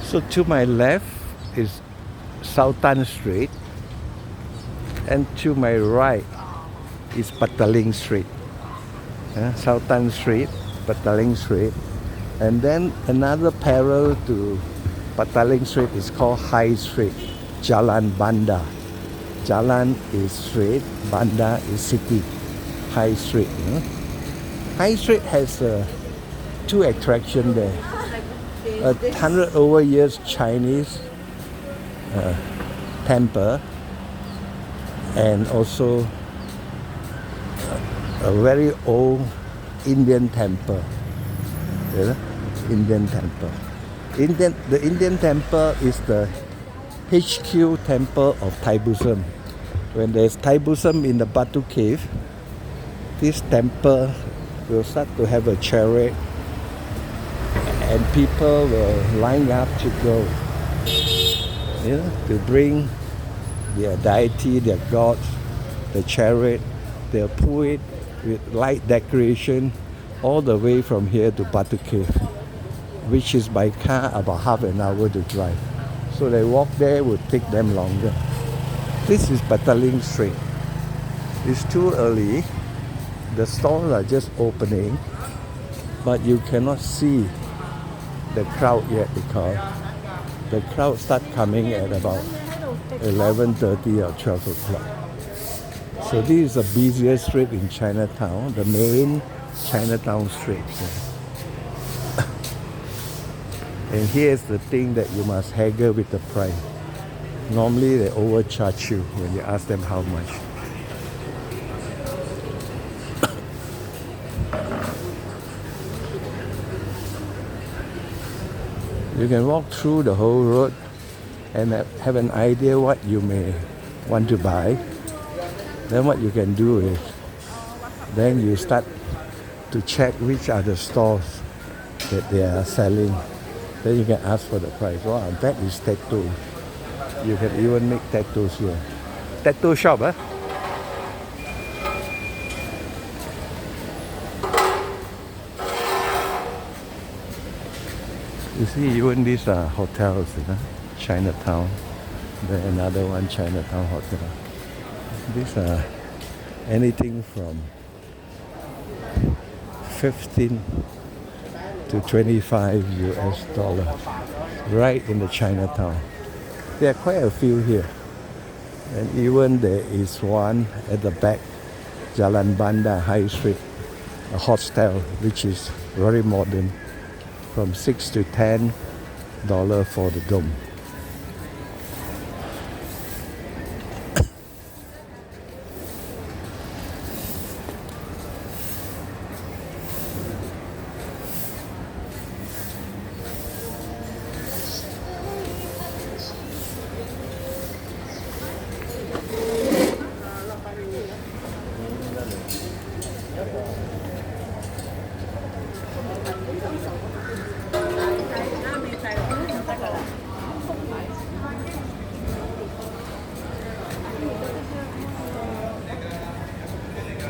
So to my left is Sultan Street, and to my right is Petaling Street. Sultan Street, Petaling Street, and then another parallel to Petaling Street is called High Street, Jalan Banda. Jalan is street, Banda is city. High Street. High Street has two attractions there. 100 over years Chinese temple, and also a very old Indian temple. Indian temple. The Indian temple is the HQ temple of Thai Buddhism. When there's Thai Buddhism in the Batu Cave, this temple will start to have a chariot, and people will line up to go, to bring their deity, their gods, the chariot. They'll pull it with light decoration all the way from here to Batu Cave, which is by car about half an hour to drive. So they walk there would take them longer. This is Petaling Street. It's too early. The stores are just opening, but you cannot see the crowd yet because the crowd start coming at about 11:30 or 12 o'clock. So this is the busiest street in Chinatown, the main Chinatown street. And here's the thing that you must haggle with the price. Normally they overcharge you when you ask them how much. You can walk through the whole road and have an idea what you may want to buy. Then what you can do is, then you start to check which are the stores that they are selling. Then you can ask for the price. Wow, that is tattoo. You can even make tattoos here. Tattoo shop, huh? You see, even these are hotels, Chinatown. Then another one, Chinatown Hotel. These are anything from 15 to 25 US dollars, right in the Chinatown. There are quite a few here. And even there is one at the back, Jalan Banda High Street, a hostel, which is very modern, from $6 to $10 for the dome.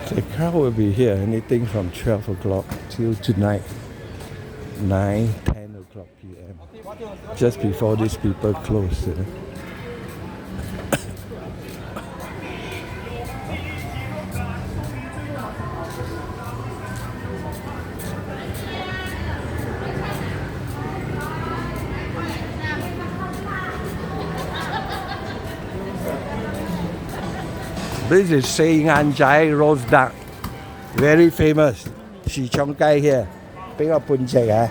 The crowd will be here anything from 12 o'clock till tonight, 9, 10 o'clock p.m. Just before these people close. This is Say Ngan Jai roast duck, very famous. 時昌雞 here， 俾我半隻啊！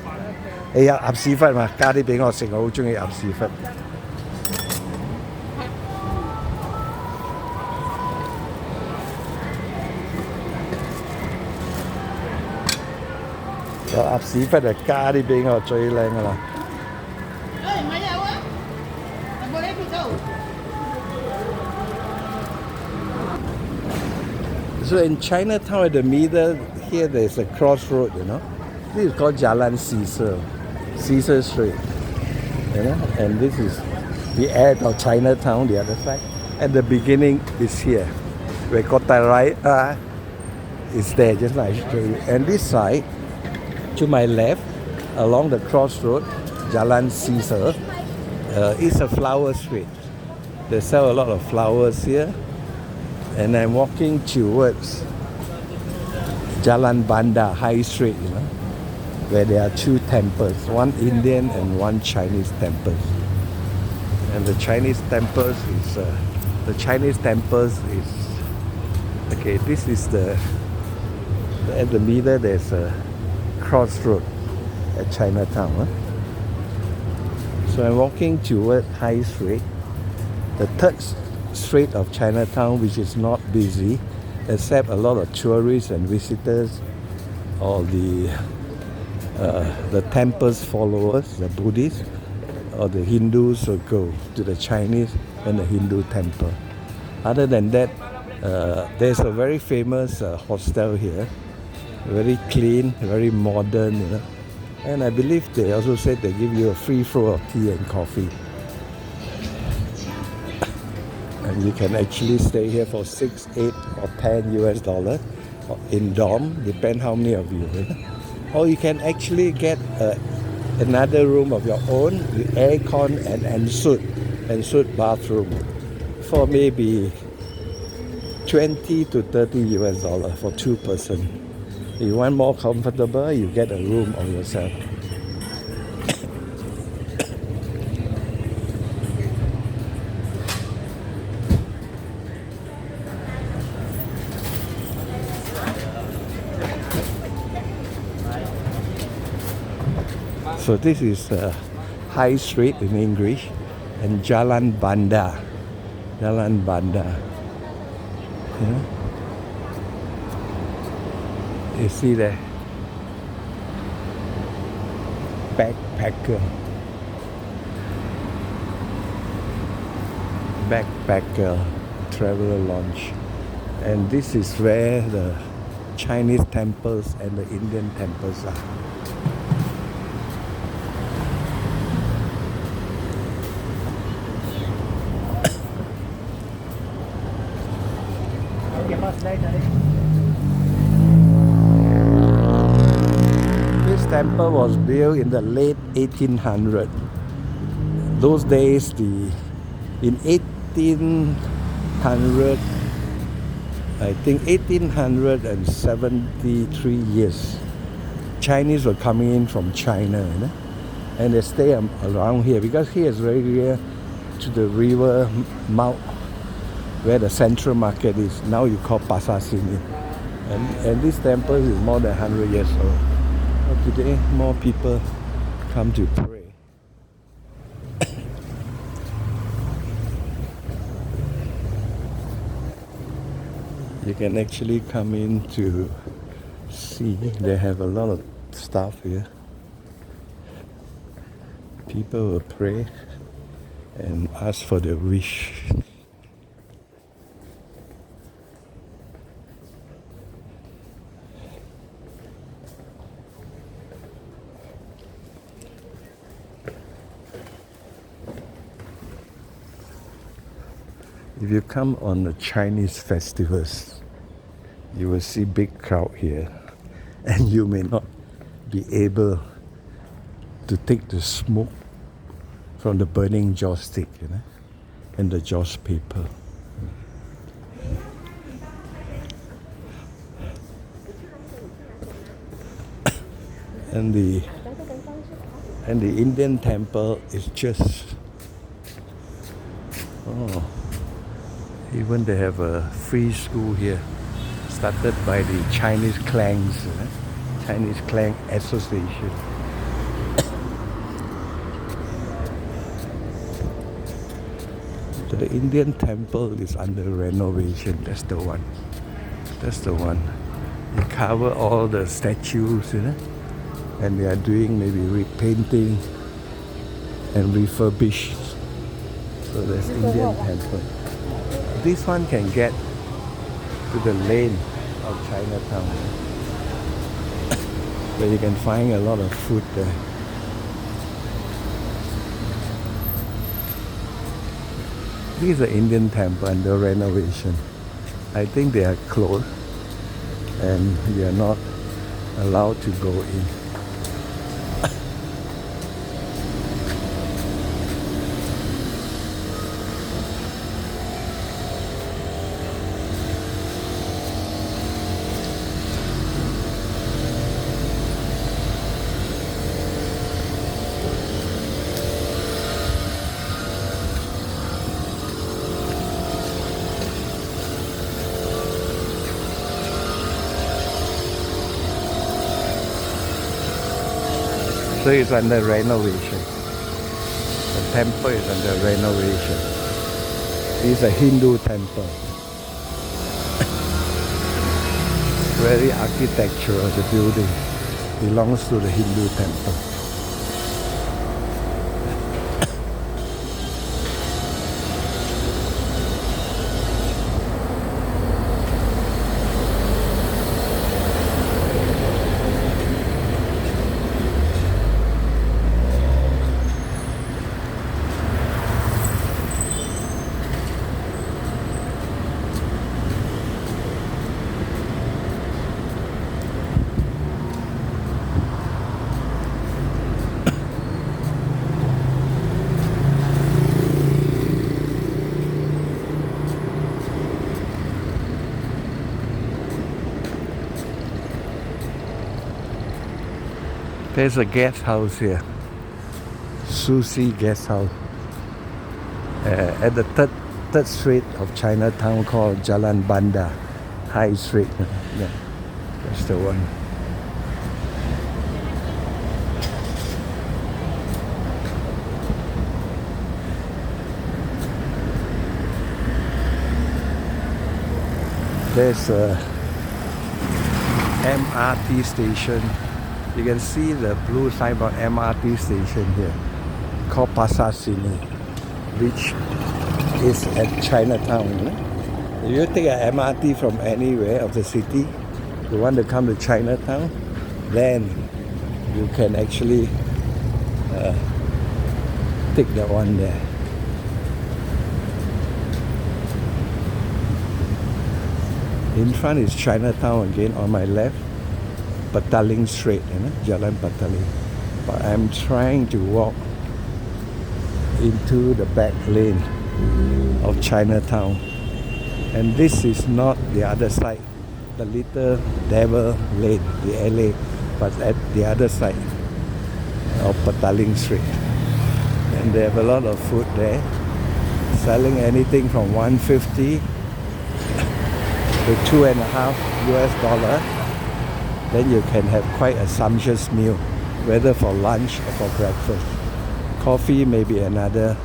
你有鴨屎忽嘛？加啲俾我食，我好中意鴨屎忽。有鴨屎忽就加啲俾我，最靚噶啦。So in Chinatown, at the middle, here there's a crossroad, This is called Jalan Caesar Street, And this is the edge of Chinatown, the other side. And the beginning is here, where Kota Raya is there, just like I showed you. And this side, to my left, along the crossroad, Jalan Caesar. It's a flower street. They sell a lot of flowers here. And I'm walking towards Jalan Banda High Street, where there are two temples, one Indian and one Chinese temple. And the Chinese temples is okay. This is at the middle. There's a crossroad at Chinatown. So I'm walking toward High Street, the third street of Chinatown, which is not busy, except a lot of tourists and visitors, or the temple's followers, the Buddhists, or the Hindus will go to the Chinese and the Hindu temple. Other than that, there's a very famous hostel here, very clean, very modern, and I believe they also said they give you a free flow of tea and coffee. And you can actually stay here for $6, $8, or $10 in dorm, depend how many of you. Or you can actually get another room of your own with aircon and ensuite bathroom for maybe $20 to $30 for 2 persons. If you want more comfortable, you get a room of yourself. So this is High Street in English and Jalan Banda. Jalan Banda. You see there? Backpacker traveler lounge. And this is where the Chinese temples and the Indian temples are. This temple was built in the late 1800s. Those days, in 1800, I think 1873 years, Chinese were coming in from China, and they stay around here because here is very near to the river mouth, where the central market is. Now you call Pasar Sini. And this temple is more than 100 years old. But today, more people come to pray. You can actually come in to see. They have a lot of stuff here. People will pray and ask for their wish. If you come on the Chinese festivals, you will see big crowd here, and you may not be able to take the smoke from the burning joss stick, and the joss paper. And the Indian temple is just even they have a free school here, started by the Chinese Clan Association. The Indian temple is under renovation. That's the one. They cover all the statues, and they are doing maybe repainting and refurbish. So there's Indian temple. This one can get to the lane of Chinatown, where you can find a lot of food there. This is the Indian temple under renovation. I think they are closed and you are not allowed to go in. So it's under renovation. The temple is under renovation. It's a Hindu temple. Very architectural, the building. Belongs to the Hindu temple. There's a guest house here, Sushi Guest House, at the third street of Chinatown called Jalan Banda, High Street. Yeah, that's the one. There's a MRT station. You can see the blue signboard MRT station here, called Pasar Sini, which is at Chinatown. If you take an MRT from anywhere of the city, you want to come to Chinatown, then you can actually take that one there. In front is Chinatown again. On my left, Petaling Street, Jalan Petaling. But I'm trying to walk into the back lane of Chinatown. And this is not the other side, the Little Devil Lane, the alley, but at the other side of Petaling Street. And they have a lot of food there, selling anything from $1.50 to $2.50 US. Then you can have quite a sumptuous meal, whether for lunch or for breakfast. Coffee may be another,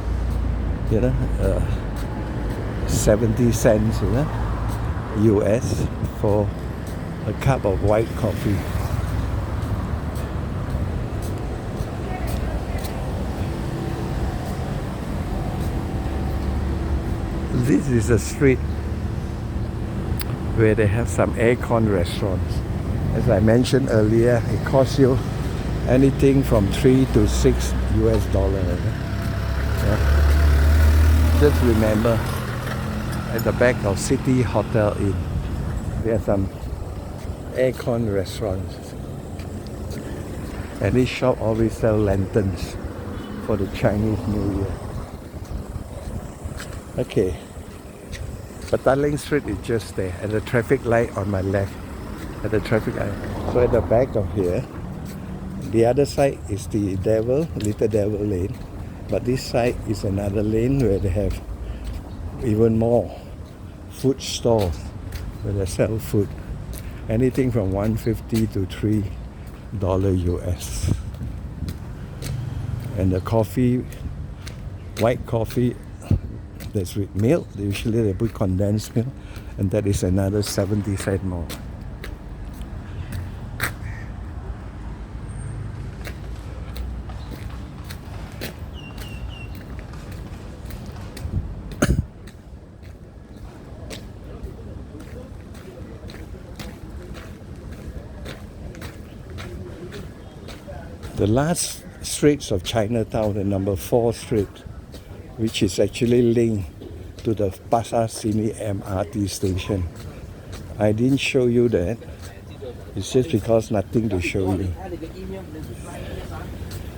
70 cents, US for a cup of white coffee. This is a street where they have some aircon restaurants. As I mentioned earlier, it costs you anything from $3 to $6 US. Yeah. Just remember, at the back of City Hotel Inn, there are some aircon restaurants. And this shop always sell lanterns for the Chinese New Year. Okay, Petaling Street is just there, at the traffic light on my left. At the traffic light. So at the back of here, the other side is the Little Devil Lane. But this side is another lane where they have even more food stalls where they sell food. Anything from $1.50 to $3 US. And the coffee, white coffee, that's with milk. Usually they put condensed milk, and that is another 70 cents more. The last streets of Chinatown, the number 4 street, which is actually linked to the Pasar Sini MRT station. I didn't show you that. It's just because nothing to show you.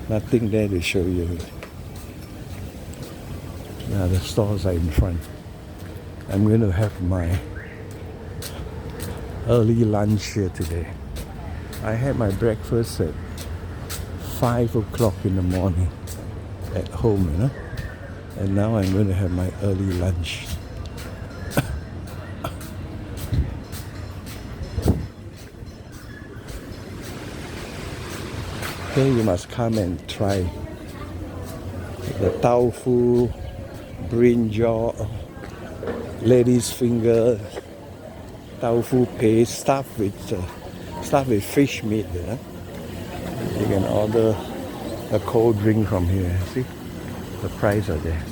Nothing there to show you. Now the stores are in front. I'm going to have my early lunch here today. I had my breakfast at 5 o'clock in the morning at home, and now I'm going to have my early lunch. Here you must come and try the tofu, brinjal, lady's finger, tofu paste stuffed with fish meat. You can order a cold drink from here. See, the price are there.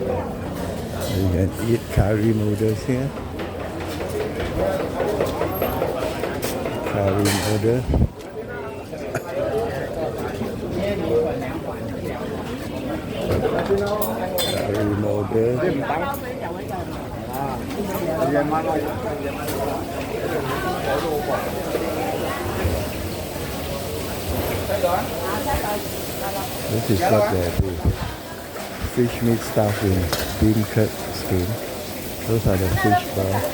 You can eat curry noodles here. Curry noodle. Curry noodle. This is what they do. Fish meat stuffed in bean curd skin. Those are the fish balls.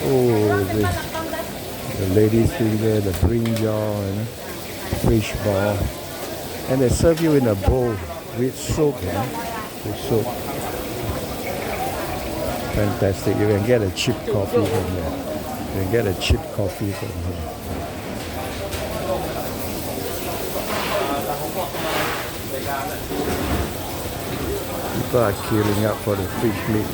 Oh, the lady's finger, the brinjal, fish ball. And they serve you in a bowl with soup. With soup. Fantastic. You can get a cheap coffee from there. You can get a cheap coffee from here. People are queuing up for the fish meat.